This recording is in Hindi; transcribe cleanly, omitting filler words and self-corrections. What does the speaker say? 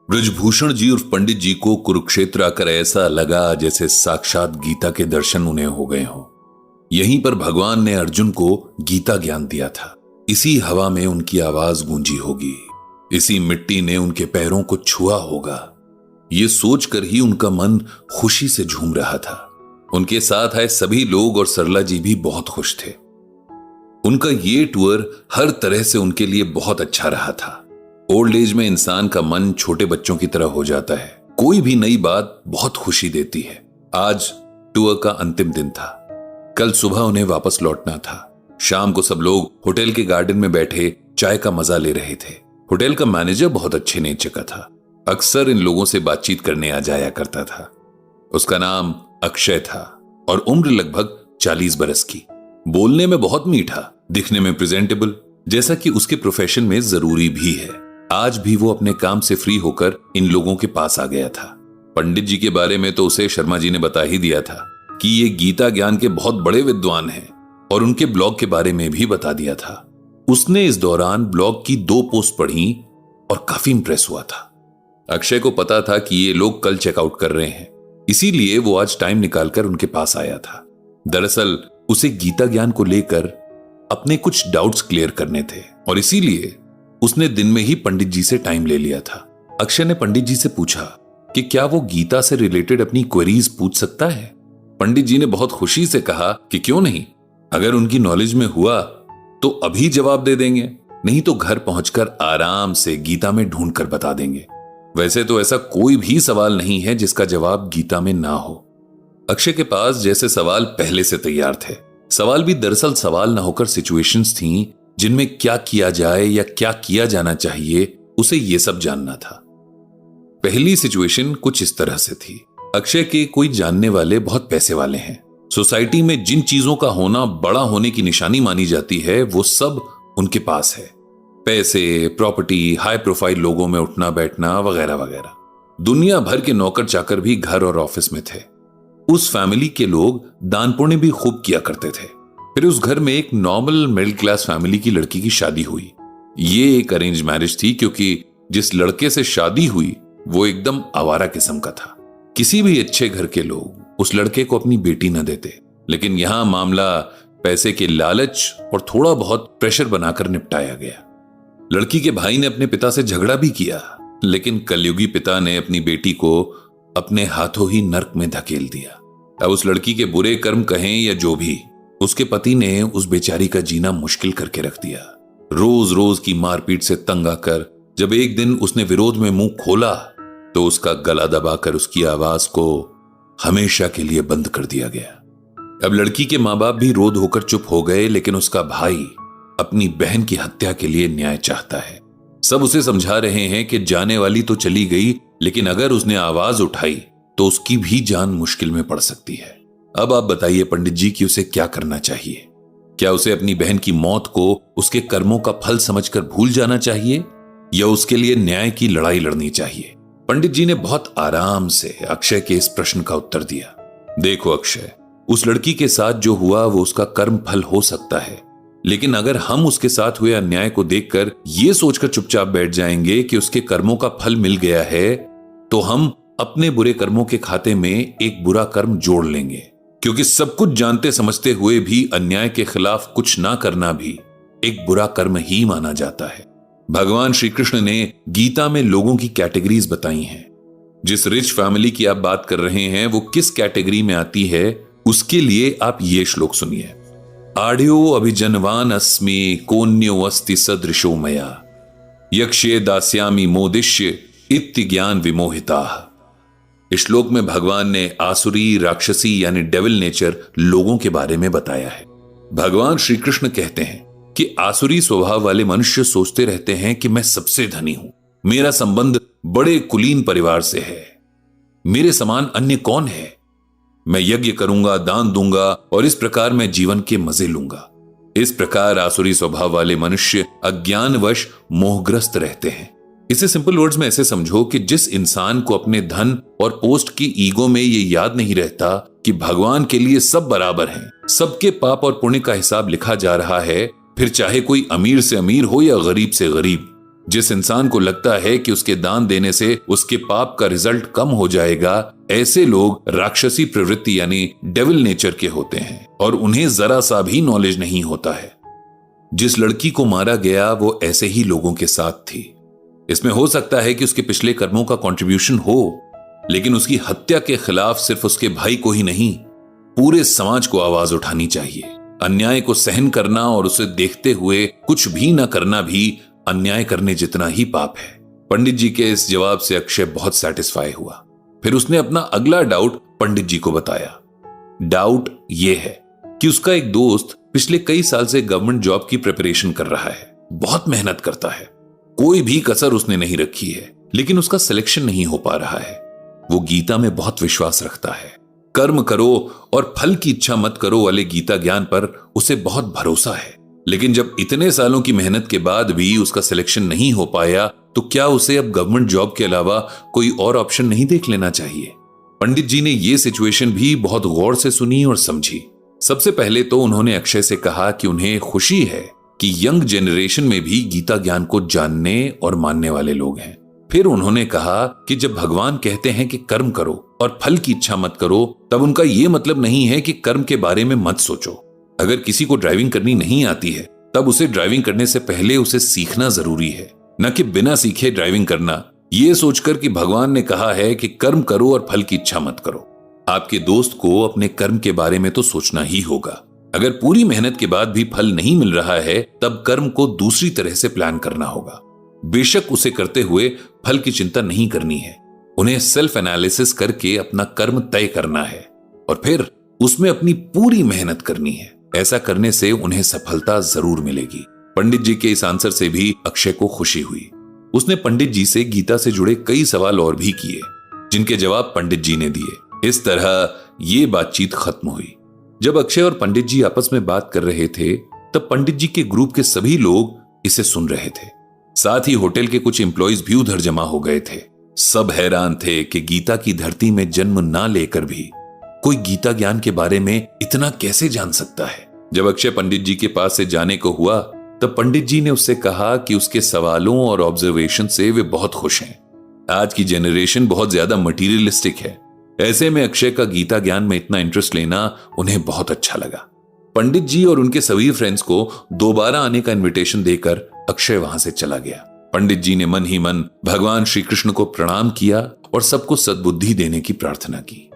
ब्रजभूषण जी उर्फ पंडित जी को कुरुक्षेत्र आकर ऐसा लगा जैसे साक्षात गीता के दर्शन उन्हें हो गए हों। यहीं पर भगवान ने अर्जुन को गीता ज्ञान दिया था। इसी हवा में उनकी आवाज गूंजी होगी, इसी मिट्टी ने उनके पैरों को छुआ होगा। ये सोचकर ही उनका मन खुशी से झूम रहा था। उनके साथ आए सभी लोग और सरला जी भी बहुत खुश थे। उनका ये टूर हर तरह से उनके लिए बहुत अच्छा रहा था। ओल्ड एज में इंसान का मन छोटे बच्चों की तरह हो जाता है। कोई भी नई बात बहुत खुशी देती है। आज टूर का अंतिम दिन था। कल सुबह उन्हें वापस लौटना था। शाम को सब लोग होटल के गार्डन में बैठे चाय का मजा ले रहे थे। होटल का मैनेजर बहुत अच्छे नेचर का था। अक्सर इन लोगों से बातचीत करने आ जाया करता था। उसका नाम अक्षय था और उम्र लगभग 40 बरस की। बोलने में बहुत मीठा, दिखने में प्रेजेंटेबल, जैसा कि उसके प्रोफेशन में जरूरी भी है। आज भी वो अपने काम से फ्री होकर इन लोगों के पास आ गया था। पंडित जी के बारे में तो उसे शर्मा जी ने बता ही दिया था कि ये गीता ज्ञान के बहुत बड़े विद्वान हैं और उनके ब्लॉग के बारे में भी बता दिया था। उसने इस दौरान ब्लॉग की 2 पोस्ट पढ़ी और काफी इंप्रेस हुआ था। अक्षय को पता था कि ये लोग कल चेकआउट कर रहे हैं, इसीलिए वो आज टाइम निकालकर उनके पास आया था। दरअसल उसे गीता ज्ञान को लेकर अपने कुछ डाउट्स क्लियर करने थे और इसीलिए उसने दिन में ही पंडित जी से टाइम ले लिया था। अक्षय ने पंडित जी से पूछा कि क्या वो गीता से रिलेटेड अपनी क्वेरीज पूछ सकता है। पंडित जी ने बहुत खुशी से कहा कि क्यों नहीं, अगर उनकी नॉलेज में हुआ तो अभी जवाब दे देंगे, नहीं तो घर पहुंचकर आराम से गीता में ढूंढ कर बता देंगे। वैसे तो ऐसा कोई भी सवाल नहीं है जिसका जवाब गीता में ना हो। अक्षय के पास जैसे सवाल पहले से तैयार थे। सवाल भी दरअसल सवाल ना होकर सिचुएशंस थीं जिनमें क्या किया जाए या क्या किया जाना चाहिए, उसे यह सब जानना था। पहली सिचुएशन कुछ इस तरह से थी। अक्षय के कोई जानने वाले बहुत पैसे वाले हैं। सोसाइटी में जिन चीजों का होना बड़ा होने की निशानी मानी जाती है वो सब उनके पास है। पैसे, प्रॉपर्टी, हाई प्रोफाइल लोगों में उठना बैठना वगैरह वगैरह। दुनिया भर के नौकर चाकर भी घर और ऑफिस में थे। उस फैमिली के लोग दान पुण्य भी खूब किया करते थे। फिर उस घर में एक नॉर्मल मिडिल क्लास फैमिली की लड़की की शादी हुई। ये एक अरेंज मैरिज थी क्योंकि जिस लड़के से शादी हुई वो एकदम आवारा किस्म का था। किसी भी अच्छे घर के लोग उस लड़के को अपनी बेटी न देते, लेकिन यहां मामला पैसे के लालच और थोड़ा बहुत प्रेशर बनाकर निपटाया गया। लड़की के भाई ने अपने पिता से झगड़ा भी किया, लेकिन कलयुगी पिता ने अपनी बेटी को अपने हाथों ही नर्क में धकेल दिया। अब उस लड़की के बुरे कर्म कहें या जो भी, उसके पति ने उस बेचारी का जीना मुश्किल करके रख दिया। रोज रोज की मारपीट से तंग आकर जब एक दिन उसने विरोध में मुंह खोला तो उसका गला दबाकर उसकी आवाज को हमेशा के लिए बंद कर दिया गया। अब लड़की के मां बाप भी रोध होकर चुप हो गए, लेकिन उसका भाई अपनी बहन की हत्या के लिए न्याय चाहता है। सब उसे समझा रहे हैं कि जाने वाली तो चली गई, लेकिन अगर उसने आवाज उठाई तो उसकी भी जान मुश्किल में पड़ सकती है। अब आप बताइए पंडित जी कि उसे क्या करना चाहिए। क्या उसे अपनी बहन की मौत को उसके कर्मों का फल समझकर भूल जाना चाहिए या उसके लिए न्याय की लड़ाई लड़नी चाहिए? पंडित जी ने बहुत आराम से अक्षय के इस प्रश्न का उत्तर दिया। देखो अक्षय, उस लड़की के साथ जो हुआ वो उसका कर्म फल हो सकता है, लेकिन अगर हम उसके साथ हुए अन्याय को देखकर यह सोचकर चुपचाप बैठ जाएंगे कि उसके कर्मों का फल मिल गया है, तो हम अपने बुरे कर्मों के खाते में एक बुरा कर्म जोड़ लेंगे। क्योंकि सब कुछ जानते समझते हुए भी अन्याय के खिलाफ कुछ ना करना भी एक बुरा कर्म ही माना जाता है। भगवान श्री कृष्ण ने गीता में लोगों की कैटेगरीज बताई हैं। जिस रिच फैमिली की आप बात कर रहे हैं वो किस कैटेगरी में आती है, उसके लिए आप ये श्लोक सुनिए। आढ़्यो अभिजनवान अस्मि कोन्यो अस्ति सदृशो मया यक्षे दास्यामि मोदिष्य इत्ति ज्ञान विमोहिता। इस श्लोक में भगवान ने आसुरी, राक्षसी यानी डेविल नेचर लोगों के बारे में बताया है। भगवान श्री कृष्ण कहते हैं कि आसुरी स्वभाव वाले मनुष्य सोचते रहते हैं कि मैं सबसे धनी हूं, मेरा संबंध बड़े कुलीन परिवार से है, मेरे समान अन्य कौन है, मैं यज्ञ करूंगा, दान दूंगा और इस प्रकार मैं जीवन के मजे लूंगा। इस प्रकार आसुरी स्वभाव वाले मनुष्य अज्ञानवश मोहग्रस्त रहते हैं। इसे सिंपल वर्ड्स में ऐसे समझो कि जिस इंसान को अपने धन और पोस्ट की ईगो में ये याद नहीं रहता कि भगवान के लिए सब बराबर हैं, सबके पाप और पुण्य का हिसाब लिखा जा रहा है, फिर चाहे कोई अमीर से अमीर हो या गरीब से गरीब, जिस इंसान को लगता है कि उसके दान देने से उसके पाप का रिजल्ट कम हो जाएगा, ऐसे लोग राक्षसी प्रवृत्ति यानी डेविल नेचर के होते हैं और उन्हें जरा सा भी नॉलेज नहीं होता है। जिस लड़की को मारा गया वो ऐसे ही लोगों के साथ थी। इसमें हो सकता है कि उसके पिछले कर्मों का कंट्रीब्यूशन हो, लेकिन उसकी हत्या के खिलाफ सिर्फ उसके भाई को ही नहीं, पूरे समाज को आवाज उठानी चाहिए। अन्याय को सहन करना और उसे देखते हुए कुछ भी न करना भी अन्याय करने जितना ही पाप है। पंडित जी के इस जवाब से अक्षय बहुत सेटिस्फाई हुआ। फिर उसने अपना अगला डाउट पंडित जी को बताया। डाउट यह है कि उसका एक दोस्त पिछले कई साल से गवर्नमेंट जॉब की प्रिपरेशन कर रहा है, बहुत मेहनत करता है, कोई भी कसर उसने नहीं रखी है, लेकिन उसका सिलेक्शन नहीं हो पा रहा है। वो गीता में बहुत विश्वास रखता है। कर्म करो और फल की इच्छा मत करो वाले गीता ज्ञान पर उसे बहुत भरोसा है, लेकिन जब इतने सालों की मेहनत के बाद भी उसका सिलेक्शन नहीं हो पाया तो क्या उसे अब गवर्नमेंट जॉब के अलावा कोई और ऑप्शन नहीं देख लेना चाहिए? पंडित जी ने यह सिचुएशन भी बहुत गौर से सुनी और समझी। सबसे पहले तो उन्होंने अक्षय से कहा कि उन्हें खुशी है कि यंग जनरेशन में भी गीता ज्ञान को जानने और मानने वाले लोग हैं। फिर उन्होंने कहा कि जब भगवान कहते हैं कि कर्म करो और फल की इच्छा मत करो, तब उनका यह मतलब नहीं है कि कर्म के बारे में मत सोचो। अगर किसी को ड्राइविंग करनी नहीं आती है, तब उसे ड्राइविंग करने से पहले उसे सीखना जरूरी है, न कि बिना सीखे ड्राइविंग करना, यह सोचकर कि भगवान ने कहा है कि कर्म करो और फल की इच्छा मत करो। आपके दोस्त को अपने कर्म के बारे में तो सोचना ही होगा। अगर पूरी मेहनत के बाद भी फल नहीं मिल रहा है, तब कर्म को दूसरी तरह से प्लान करना होगा। बेशक उसे करते हुए फल की चिंता नहीं करनी है। उन्हें सेल्फ एनालिसिस करके अपना कर्म तय करना है और फिर उसमें अपनी पूरी मेहनत करनी है। ऐसा करने से उन्हें सफलता जरूर मिलेगी। पंडित जी के इस आंसर से भी अक्षय को खुशी हुई। उसने पंडित जी से गीता से जुड़े कई सवाल और भी किए, जिनके जवाब पंडित जी ने दिए। इस तरह ये बातचीत खत्म हुई। जब अक्षय और पंडित जी आपस में बात कर रहे थे, तब पंडित जी के ग्रुप के सभी लोग इसे सुन रहे थे। साथ ही होटल के कुछ एम्प्लॉइज भी उधर जमा हो गए थे। सब हैरान थे कि गीता की धरती में जन्म ना लेकर भी कोई गीता ज्ञान के बारे में इतना कैसे जान सकता है। जब अक्षय पंडित जी के पास से जाने को हुआ, तब पंडित जी ने उससे कहा कि उसके सवालों और ऑब्जर्वेशन से वे बहुत खुश हैं। आज की जनरेशन बहुत ज्यादा मटीरियलिस्टिक है, ऐसे में अक्षय का गीता ज्ञान में इतना इंटरेस्ट लेना उन्हें बहुत अच्छा लगा। पंडित जी और उनके सभी फ्रेंड्स को दोबारा आने का इनविटेशन देकर अक्षय वहां से चला गया। पंडित जी ने मन ही मन भगवान श्री कृष्ण को प्रणाम किया और सबको सद्बुद्धि देने की प्रार्थना की।